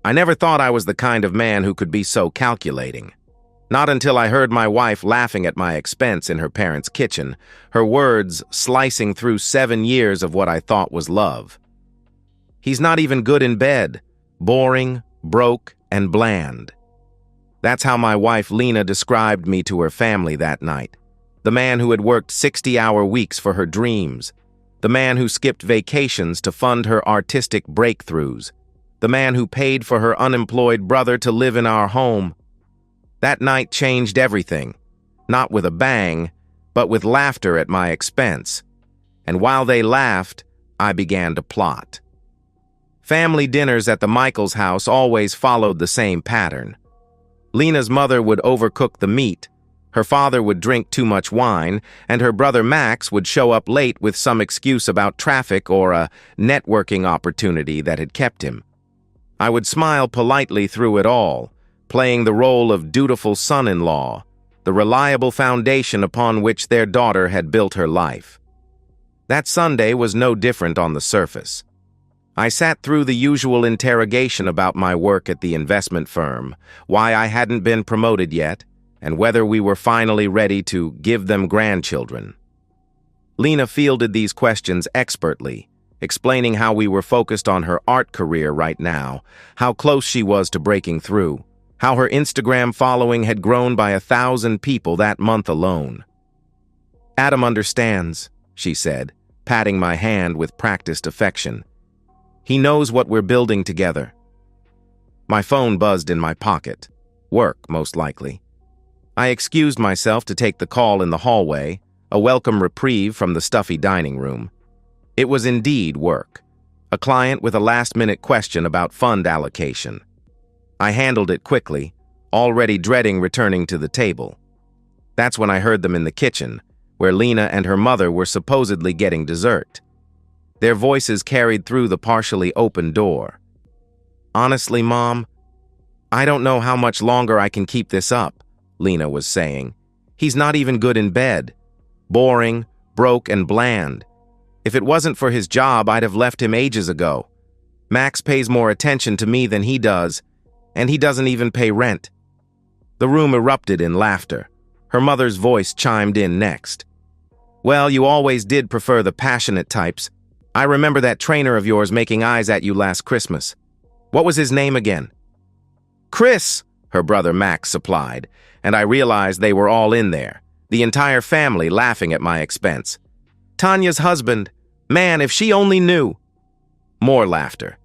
I never thought I was the kind of man who could be so calculating. Not until I heard my wife laughing at my expense in her parents' kitchen, her words slicing through 7 years of what I thought was love. He's not even good in bed, boring, broke, and bland. That's how my wife Lena described me to her family that night. The man who had worked 60-hour weeks for her dreams. The man who skipped vacations to fund her artistic breakthroughs. The man who paid for her unemployed brother to live in our home. That night changed everything. Not with a bang, but with laughter at my expense. And while they laughed, I began to plot. Family dinners at the Michaels house always followed the same pattern. Lena's mother would overcook the meat, her father would drink too much wine, and her brother Max would show up late with some excuse about traffic or a networking opportunity that had kept him. I would smile politely through it all, playing the role of dutiful son-in-law, the reliable foundation upon which their daughter had built her life. That Sunday was no different on the surface. I sat through the usual interrogation about my work at the investment firm, why I hadn't been promoted yet, and whether we were finally ready to give them grandchildren. Lena fielded these questions expertly, explaining how we were focused on her art career right now, how close she was to breaking through, how her Instagram following had grown by 1,000 people that month alone. "Adam understands," she said, patting my hand with practiced affection. "He knows what we're building together." My phone buzzed in my pocket. Work, most likely. I excused myself to take the call in the hallway, a welcome reprieve from the stuffy dining room. It was indeed work. A client with a last-minute question about fund allocation. I handled it quickly, already dreading returning to the table. That's when I heard them in the kitchen, where Lena and her mother were supposedly getting dessert. Their voices carried through the partially open door. "Honestly, Mom, I don't know how much longer I can keep this up," Lena was saying. "He's not even good in bed. Boring, broke, and bland. If it wasn't for his job, I'd have left him ages ago. Max pays more attention to me than he does, and he doesn't even pay rent." The room erupted in laughter. Her mother's voice chimed in next. "Well, you always did prefer the passionate types. I remember that trainer of yours making eyes at you last Christmas. What was his name again?" "Chris," her brother Max supplied, and I realized they were all in there, the entire family laughing at my expense. "Tanya's husband. Man, if she only knew." More laughter.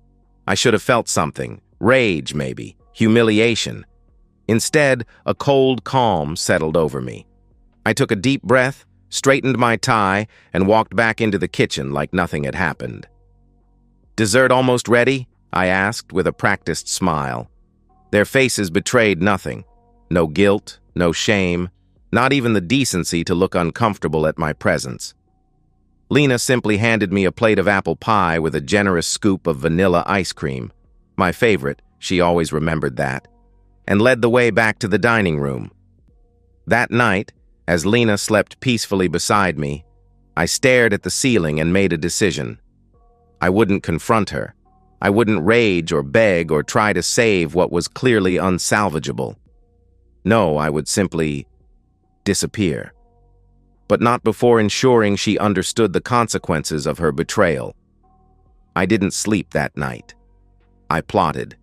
I should have felt something, rage maybe, humiliation. Instead, a cold calm settled over me. I took a deep breath, straightened my tie, and walked back into the kitchen like nothing had happened. "Dessert almost ready?" I asked with a practiced smile. Their faces betrayed nothing. No guilt, no shame, not even the decency to look uncomfortable at my presence. Lena simply handed me a plate of apple pie with a generous scoop of vanilla ice cream, my favorite, she always remembered that, and led the way back to the dining room. That night, as Lena slept peacefully beside me, I stared at the ceiling and made a decision. I wouldn't confront her. I wouldn't rage or beg or try to save what was clearly unsalvageable. No, I would simply disappear. But not before ensuring she understood the consequences of her betrayal. I didn't sleep that night. I plotted.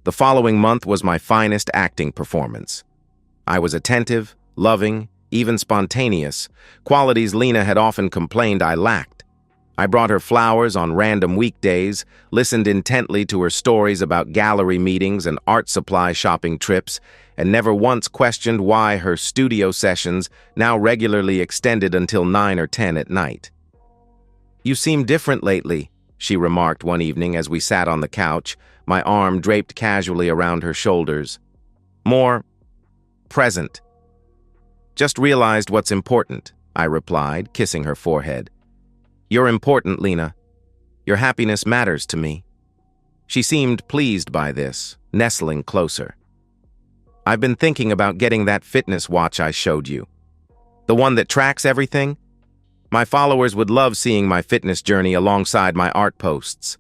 The following month was my finest acting performance. I was attentive, loving, even spontaneous, qualities Lena had often complained I lacked. I brought her flowers on random weekdays, listened intently to her stories about gallery meetings and art supply shopping trips, and never once questioned why her studio sessions now regularly extended until 9 or 10 at night. "You seem different lately," she remarked one evening as we sat on the couch, my arm draped casually around her shoulders. "More present." "Just realized what's important," I replied, kissing her forehead. "You're important, Lena. Your happiness matters to me." She seemed pleased by this, nestling closer. "I've been thinking about getting that fitness watch I showed you. The one that tracks everything? My followers would love seeing my fitness journey alongside my art posts."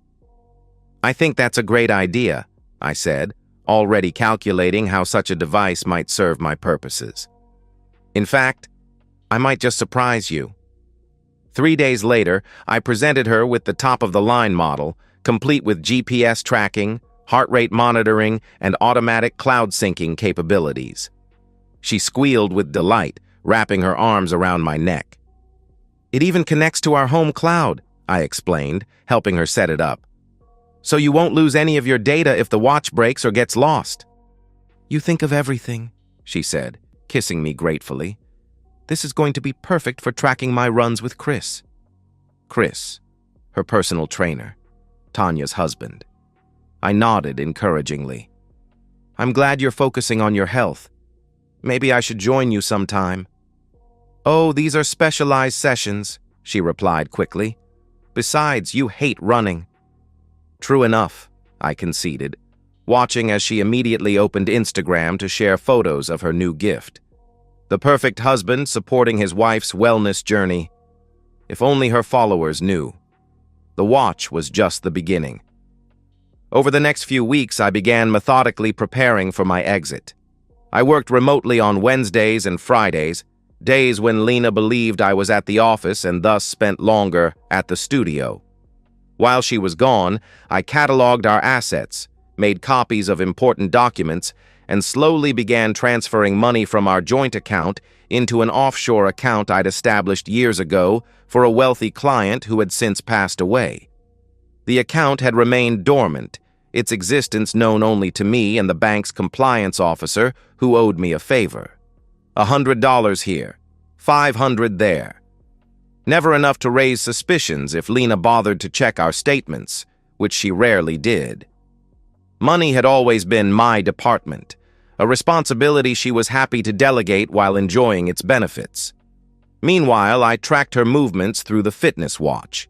"I think that's a great idea," I said, already calculating how such a device might serve my purposes. In fact, I might just surprise you. 3 days later, I presented her with the top-of-the-line model, complete with GPS tracking, heart rate monitoring, and automatic cloud syncing capabilities. She squealed with delight, wrapping her arms around my neck. "It even connects to our home cloud," I explained, helping her set it up. "So you won't lose any of your data if the watch breaks or gets lost." "You think of everything," she said, kissing me gratefully. "This is going to be perfect for tracking my runs with Chris." Chris, her personal trainer, Tanya's husband. I nodded encouragingly. "I'm glad you're focusing on your health. Maybe I should join you sometime." "Oh, these are specialized sessions," she replied quickly. "Besides, you hate running." "True enough," I conceded, watching as she immediately opened Instagram to share photos of her new gift. The perfect husband supporting his wife's wellness journey. If only her followers knew. The watch was just the beginning. Over the next few weeks, I began methodically preparing for my exit. I worked remotely on Wednesdays and Fridays, days when Lena believed I was at the office and thus spent longer at the studio. While she was gone, I cataloged our assets, made copies of important documents, and slowly began transferring money from our joint account into an offshore account I'd established years ago for a wealthy client who had since passed away. The account had remained dormant, its existence known only to me and the bank's compliance officer who owed me a favor. $100 here, $500 there. Never enough to raise suspicions if Lena bothered to check our statements, which she rarely did. Money had always been my department, a responsibility she was happy to delegate while enjoying its benefits. Meanwhile, I tracked her movements through the fitness watch.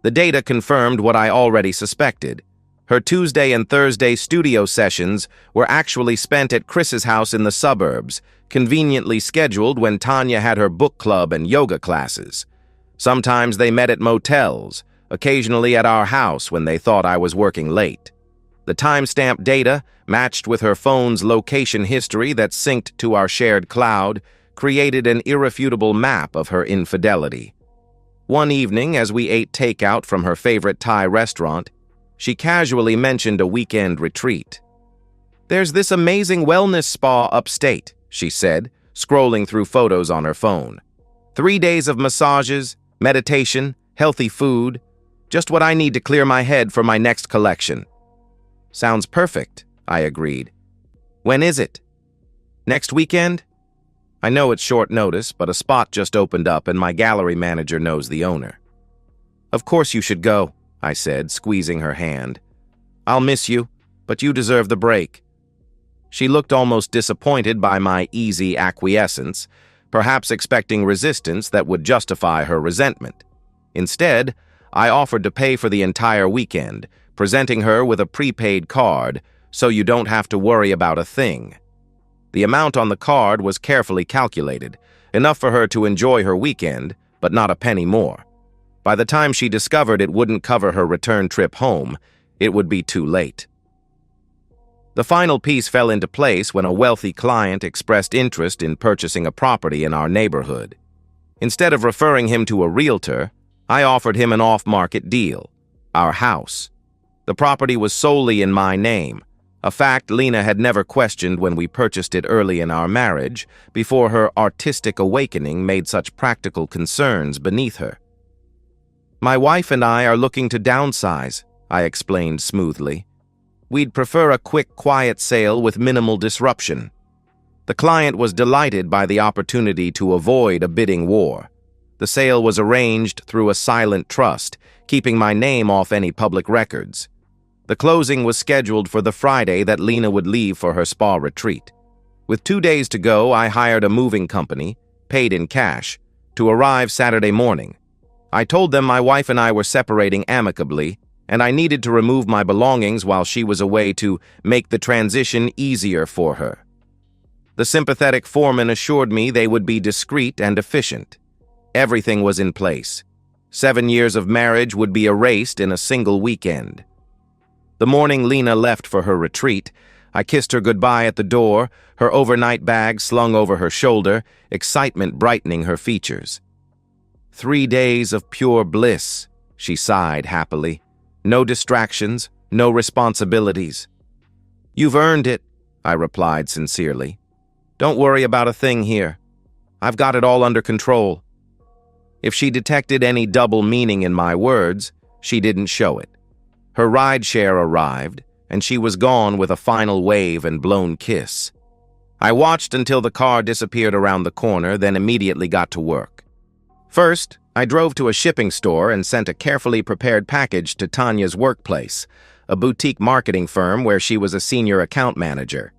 The data confirmed what I already suspected. Her Tuesday and Thursday studio sessions were actually spent at Chris's house in the suburbs, conveniently scheduled when Tanya had her book club and yoga classes. Sometimes they met at motels, occasionally at our house when they thought I was working late. The timestamp data, matched with her phone's location history that synced to our shared cloud, created an irrefutable map of her infidelity. One evening, as we ate takeout from her favorite Thai restaurant, she casually mentioned a weekend retreat. "There's this amazing wellness spa upstate," she said, scrolling through photos on her phone. 3 days of massages, meditation, healthy food, just what I need to clear my head for my next collection. "Sounds perfect," I agreed. "When is it?" "Next weekend?" I know it's short notice, but a spot just opened up and my gallery manager knows the owner. "Of course you should go," I said, squeezing her hand. "I'll miss you, but you deserve the break." She looked almost disappointed by my easy acquiescence, perhaps expecting resistance that would justify her resentment. Instead, I offered to pay for the entire weekend, presenting her with a prepaid card so you don't have to worry about a thing. The amount on the card was carefully calculated, enough for her to enjoy her weekend, but not a penny more. By the time she discovered it wouldn't cover her return trip home, it would be too late. The final piece fell into place when a wealthy client expressed interest in purchasing a property in our neighborhood. Instead of referring him to a realtor, I offered him an off-market deal, our house. The property was solely in my name, a fact Lena had never questioned when we purchased it early in our marriage, before her artistic awakening made such practical concerns beneath her. "My wife and I are looking to downsize," I explained smoothly. "We'd prefer a quick, quiet sale with minimal disruption." The client was delighted by the opportunity to avoid a bidding war. The sale was arranged through a silent trust, keeping my name off any public records. The closing was scheduled for the Friday that Lena would leave for her spa retreat. With 2 days to go, I hired a moving company, paid in cash, to arrive Saturday morning. I told them my wife and I were separating amicably, and I needed to remove my belongings while she was away to make the transition easier for her. The sympathetic foreman assured me they would be discreet and efficient. Everything was in place. 7 years of marriage would be erased in a single weekend. The morning Lena left for her retreat, I kissed her goodbye at the door, her overnight bag slung over her shoulder, excitement brightening her features. 3 days of pure bliss, she sighed happily. No distractions, no responsibilities. You've earned it, I replied sincerely. Don't worry about a thing here. I've got it all under control. If she detected any double meaning in my words, she didn't show it. Her rideshare arrived, and she was gone with a final wave and blown kiss. I watched until the car disappeared around the corner, then immediately got to work. First, I drove to a shipping store and sent a carefully prepared package to Tanya's workplace, a boutique marketing firm where she was a senior account manager.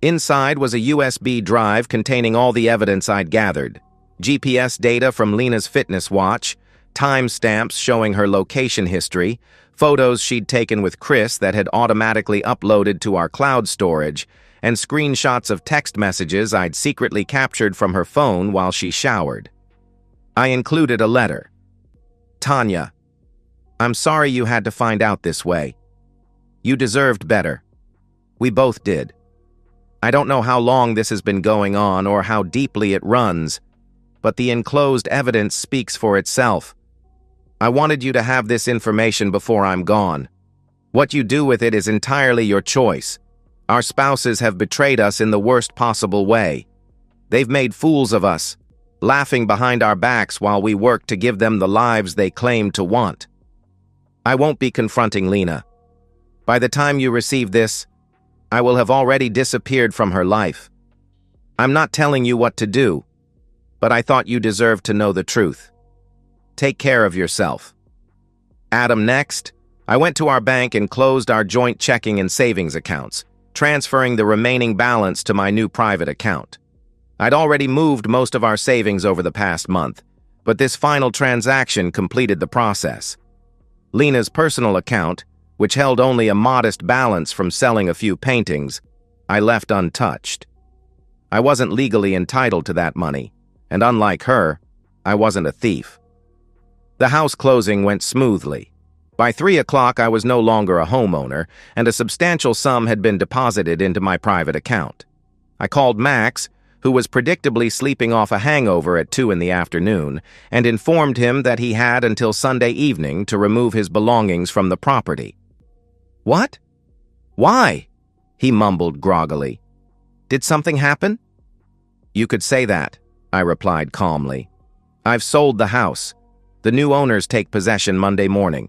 Inside was a USB drive containing all the evidence I'd gathered: GPS data from Lena's fitness watch, timestamps showing her location history, photos she'd taken with Chris that had automatically uploaded to our cloud storage, and screenshots of text messages I'd secretly captured from her phone while she showered. I included a letter. Tanya, I'm sorry you had to find out this way. You deserved better. We both did. I don't know how long this has been going on or how deeply it runs, but the enclosed evidence speaks for itself. I wanted you to have this information before I'm gone. What you do with it is entirely your choice. Our spouses have betrayed us in the worst possible way. They've made fools of us, laughing behind our backs while we work to give them the lives they claim to want. I won't be confronting Lena. By the time you receive this, I will have already disappeared from her life. I'm not telling you what to do, but I thought you deserved to know the truth. Take care of yourself. Adam, next, I went to our bank and closed our joint checking and savings accounts, transferring the remaining balance to my new private account. I'd already moved most of our savings over the past month, but this final transaction completed the process. Lena's personal account, which held only a modest balance from selling a few paintings, I left untouched. I wasn't legally entitled to that money, and unlike her, I wasn't a thief. The house closing went smoothly. By 3 o'clock, I was no longer a homeowner, and a substantial sum had been deposited into my private account. I called Max, who was predictably sleeping off a hangover at 2 in the afternoon, and informed him that he had until Sunday evening to remove his belongings from the property. What? Why? He mumbled groggily. Did something happen? You could say that, I replied calmly. I've sold the house. The new owners take possession Monday morning.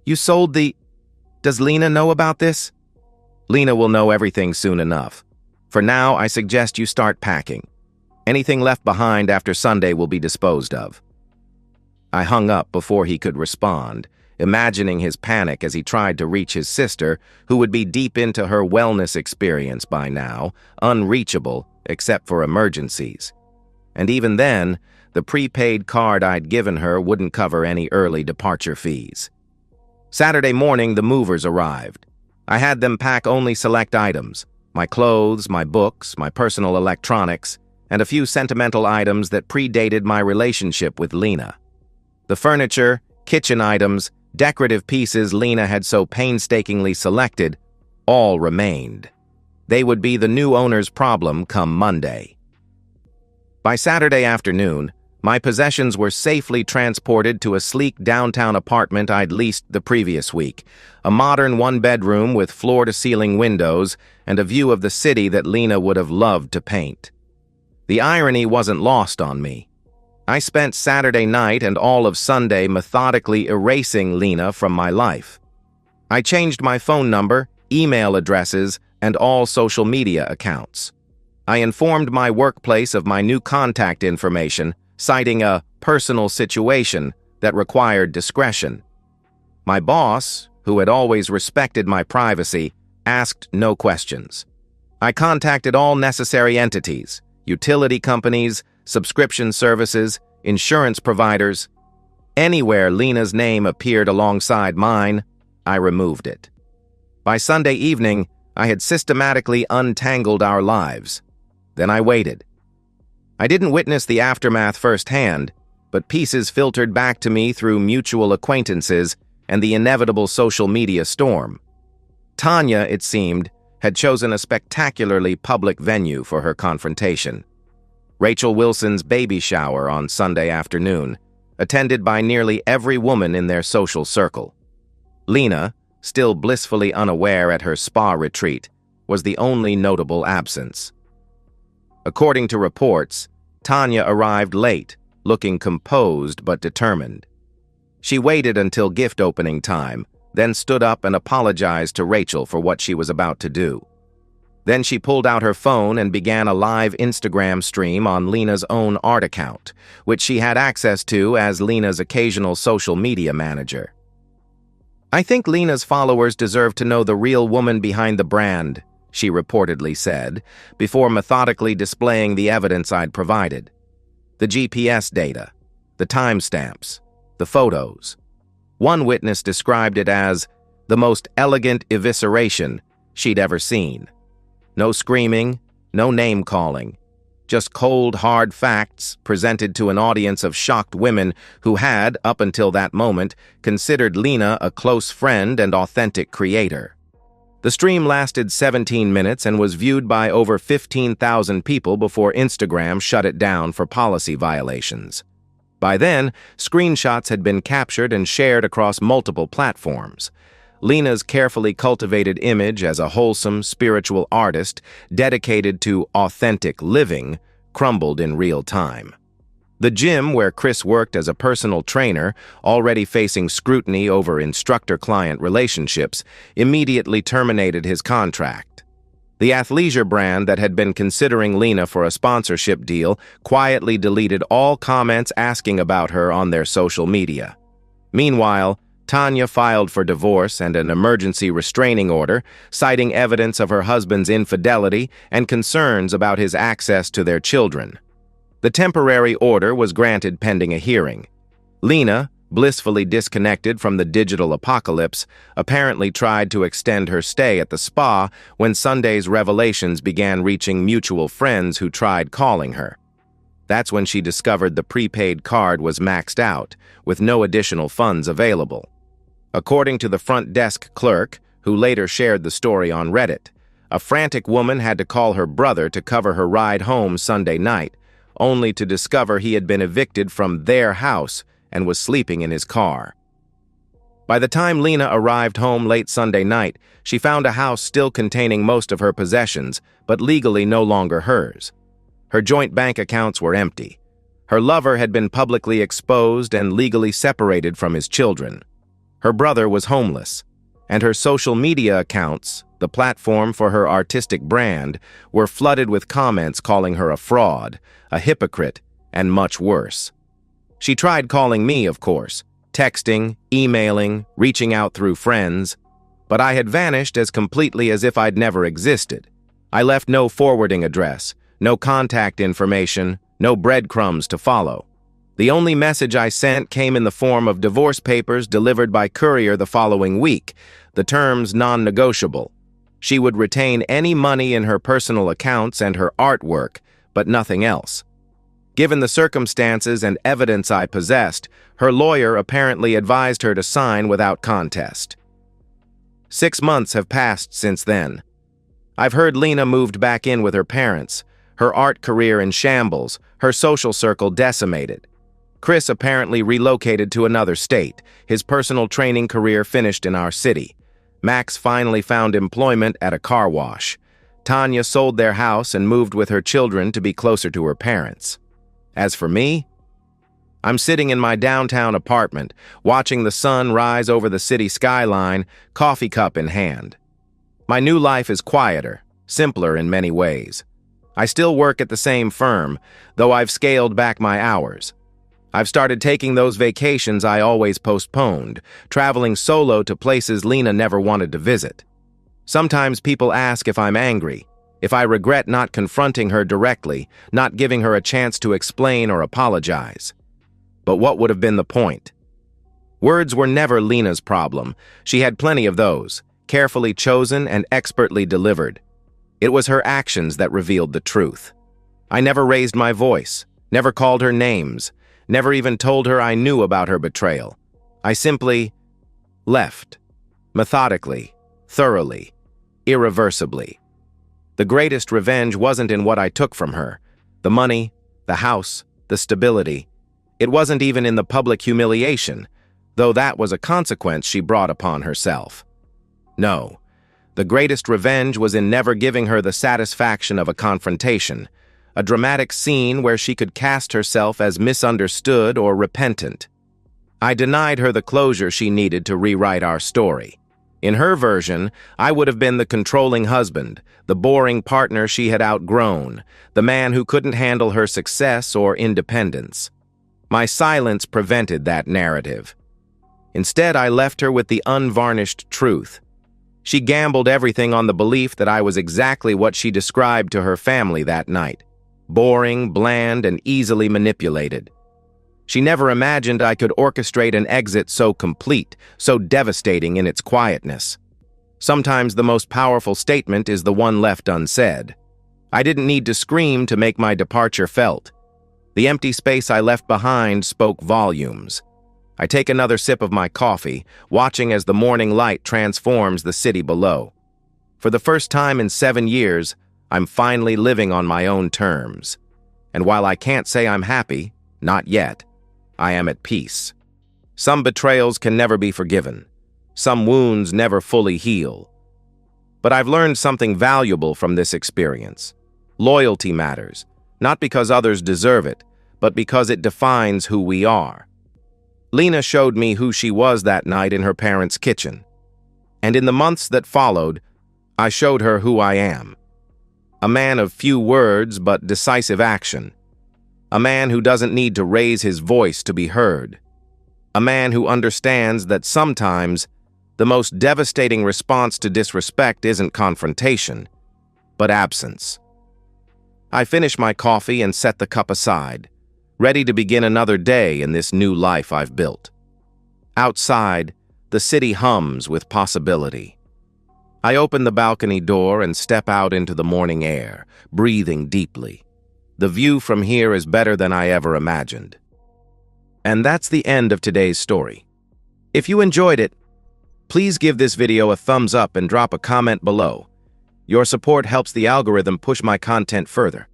You sold the... Does Lena know about this? Lena will know everything soon enough. For now, I suggest you start packing. Anything left behind after Sunday will be disposed of. I hung up before he could respond, imagining his panic as he tried to reach his sister, who would be deep into her wellness experience by now, unreachable except for emergencies. And even then, the prepaid card I'd given her wouldn't cover any early departure fees. Saturday morning, the movers arrived. I had them pack only select items: my clothes, my books, my personal electronics, and a few sentimental items that predated my relationship with Lena. The furniture, kitchen items, decorative pieces Lena had so painstakingly selected all remained. They would be the new owner's problem come Monday. By Saturday afternoon, my possessions were safely transported to a sleek downtown apartment I'd leased the previous week, a modern one-bedroom with floor-to-ceiling windows and a view of the city that Lena would have loved to paint. The irony wasn't lost on me. I spent Saturday night and all of Sunday methodically erasing Lena from my life. I changed my phone number, email addresses, and all social media accounts. I informed my workplace of my new contact information, citing a personal situation that required discretion. My boss, who had always respected my privacy, asked no questions. I contacted all necessary entities: utility companies, subscription services, insurance providers. Anywhere Lena's name appeared alongside mine, I removed it. By Sunday evening, I had systematically untangled our lives. Then I waited. I didn't witness the aftermath firsthand, but pieces filtered back to me through mutual acquaintances and the inevitable social media storm. Tanya, it seemed, had chosen a spectacularly public venue for her confrontation. Rachel Wilson's baby shower on Sunday afternoon, attended by nearly every woman in their social circle. Lena, still blissfully unaware at her spa retreat, was the only notable absence. According to reports, Tanya arrived late, looking composed but determined. She waited until gift opening time, then stood up and apologized to Rachel for what she was about to do. Then she pulled out her phone and began a live Instagram stream on Lena's own art account, which she had access to as Lena's occasional social media manager. "I think Lena's followers deserve to know the real woman behind the brand," she reportedly said, before methodically displaying the evidence I'd provided. The GPS data, the timestamps, the photos. One witness described it as the most elegant evisceration she'd ever seen. No screaming, no name-calling, just cold, hard facts presented to an audience of shocked women who had, up until that moment, considered Lena a close friend and authentic creator. The stream lasted 17 minutes and was viewed by over 15,000 people before Instagram shut it down for policy violations. By then, screenshots had been captured and shared across multiple platforms. Lena's carefully cultivated image as a wholesome, spiritual artist dedicated to authentic living crumbled in real time. The gym where Chris worked as a personal trainer, already facing scrutiny over instructor-client relationships, immediately terminated his contract. The athleisure brand that had been considering Lena for a sponsorship deal quietly deleted all comments asking about her on their social media. Meanwhile, Tanya filed for divorce and an emergency restraining order, citing evidence of her husband's infidelity and concerns about his access to their children. The temporary order was granted pending a hearing. Lena, blissfully disconnected from the digital apocalypse, apparently tried to extend her stay at the spa when Sunday's revelations began reaching mutual friends who tried calling her. That's when she discovered the prepaid card was maxed out, with no additional funds available. According to the front desk clerk, who later shared the story on Reddit, a frantic woman had to call her brother to cover her ride home Sunday night, only to discover he had been evicted from their house and was sleeping in his car. By the time Lena arrived home late Sunday night, she found a house still containing most of her possessions, but legally no longer hers. Her joint bank accounts were empty. Her lover had been publicly exposed and legally separated from his children. Her brother was homeless, and her social media accounts, the platform for her artistic brand, were flooded with comments calling her a fraud, a hypocrite, and much worse. She tried calling me, of course, texting, emailing, reaching out through friends, but I had vanished as completely as if I'd never existed. I left no forwarding address, no contact information, no breadcrumbs to follow. The only message I sent came in the form of divorce papers delivered by courier the following week, the terms non-negotiable. She would retain any money in her personal accounts and her artwork, but nothing else. Given the circumstances and evidence I possessed, her lawyer apparently advised her to sign without contest. 6 months have passed since then. I've heard Lena moved back in with her parents, her art career in shambles, her social circle decimated. Chris apparently relocated to another state, his personal training career finished in our city. Max finally found employment at a car wash. Tanya sold their house and moved with her children to be closer to her parents. As for me, I'm sitting in my downtown apartment, watching the sun rise over the city skyline, coffee cup in hand. My new life is quieter, simpler in many ways. I still work at the same firm, though I've scaled back my hours. I've started taking those vacations I always postponed, traveling solo to places Lena never wanted to visit. Sometimes people ask if I'm angry, if I regret not confronting her directly, not giving her a chance to explain or apologize. But what would have been the point? Words were never Lena's problem. She had plenty of those, carefully chosen and expertly delivered. It was her actions that revealed the truth. I never raised my voice, never called her names, never even told her I knew about her betrayal. I simply left, methodically, thoroughly, irreversibly. The greatest revenge wasn't in what I took from her, the money, the house, the stability. It wasn't even in the public humiliation, though that was a consequence she brought upon herself. No, the greatest revenge was in never giving her the satisfaction of a confrontation, a dramatic scene where she could cast herself as misunderstood or repentant. I denied her the closure she needed to rewrite our story. In her version, I would have been the controlling husband, the boring partner she had outgrown, the man who couldn't handle her success or independence. My silence prevented that narrative. Instead, I left her with the unvarnished truth. She gambled everything on the belief that I was exactly what she described to her family that night: boring, bland, and easily manipulated. She never imagined I could orchestrate an exit so complete, so devastating in its quietness. Sometimes the most powerful statement is the one left unsaid. I didn't need to scream to make my departure felt. The empty space I left behind spoke volumes. I take another sip of my coffee, watching as the morning light transforms the city below. For the first time in 7 years, I'm finally living on my own terms. And while I can't say I'm happy, not yet, I am at peace. Some betrayals can never be forgiven. Some wounds never fully heal. But I've learned something valuable from this experience. Loyalty matters, not because others deserve it, but because it defines who we are. Lena showed me who she was that night in her parents' kitchen. And in the months that followed, I showed her who I am. A man of few words but decisive action. A man who doesn't need to raise his voice to be heard. A man who understands that sometimes the most devastating response to disrespect isn't confrontation, but absence. I finish my coffee and set the cup aside, ready to begin another day in this new life I've built. Outside, the city hums with possibility. I open the balcony door and step out into the morning air, breathing deeply. The view from here is better than I ever imagined. And that's the end of today's story. If you enjoyed it, please give this video a thumbs up and drop a comment below. Your support helps the algorithm push my content further.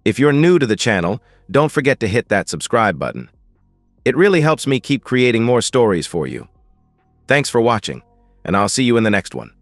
If you're new to the channel, don't forget to hit that subscribe button. It really helps me keep creating more stories for you. Thanks for watching, and I'll see you in the next one.